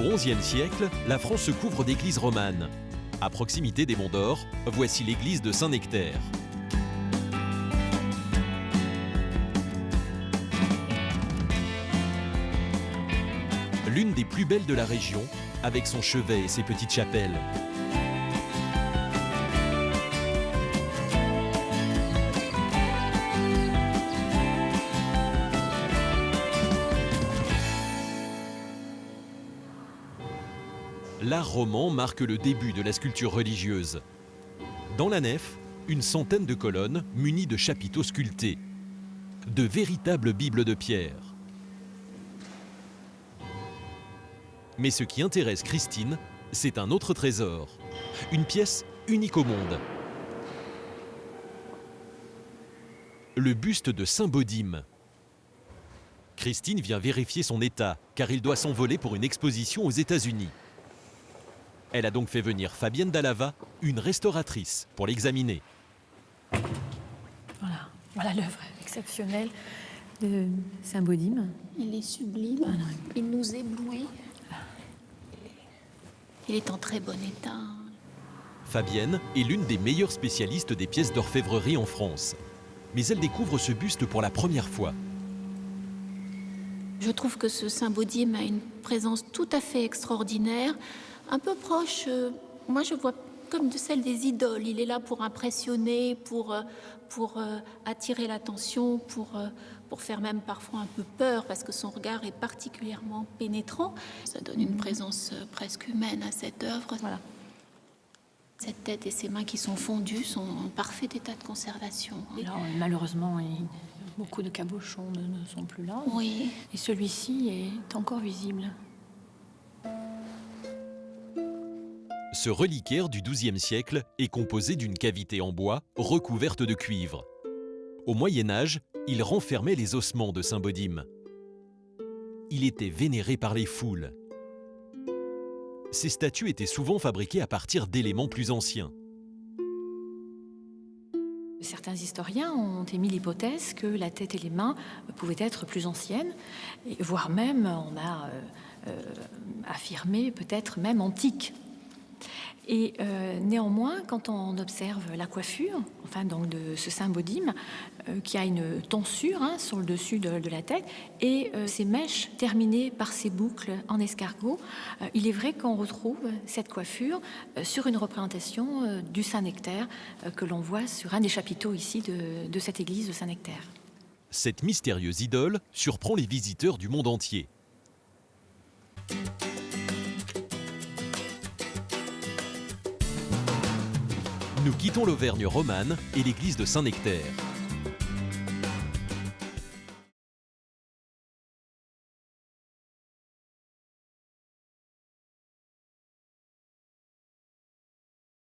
Au XIe siècle, la France se couvre d'églises romanes. À proximité des Monts d'Or, voici l'église de Saint-Nectaire. L'une des plus belles de la région, avec son chevet et ses petites chapelles. L'art roman marque le début de la sculpture religieuse. Dans la nef, une centaine de colonnes munies de chapiteaux sculptés, de véritables bibles de pierre. Mais ce qui intéresse Christine, c'est un autre trésor, une pièce unique au monde. Le buste de Saint Baudim. Christine vient vérifier son état, car il doit s'envoler pour une exposition aux États-Unis. Elle a donc fait venir Fabienne Dallava, une restauratrice, pour l'examiner. Voilà l'œuvre exceptionnelle de Saint Baudim. Il est sublime, il nous éblouit. Il est en très bon état. Fabienne est l'une des meilleures spécialistes des pièces d'orfèvrerie en France. Mais elle découvre ce buste pour la première fois. Je trouve que ce Saint Baudim a une présence tout à fait extraordinaire, un peu proche, moi je vois comme de celle des idoles. Il est là pour impressionner, pour attirer l'attention, pour faire même parfois un peu peur, parce que son regard est particulièrement pénétrant. Ça donne une présence presque humaine à cette œuvre. Voilà. Cette tête et ses mains qui sont fondues sont en parfait état de conservation. Alors, malheureusement, beaucoup de cabochons ne sont plus là. Oui. Et celui-ci est encore visible. Ce reliquaire du XIIe siècle est composé d'une cavité en bois recouverte de cuivre. Au Moyen Âge, il renfermait les ossements de Saint Baudim. Il était vénéré par les foules. Ces statues étaient souvent fabriquées à partir d'éléments plus anciens. Certains historiens ont émis l'hypothèse que la tête et les mains pouvaient être plus anciennes, voire même, on a affirmé, peut-être même antiques. Et néanmoins, quand on observe la coiffure, donc de ce Saint Baudim, qui a une tonsure sur le dessus de la tête, et ses mèches terminées par ses boucles en escargot, il est vrai qu'on retrouve cette coiffure sur une représentation du Saint-Nectaire que l'on voit sur un des chapiteaux ici de cette église de Saint-Nectaire. Cette mystérieuse idole surprend les visiteurs du monde entier. Nous quittons l'Auvergne romane et l'église de Saint-Nectaire.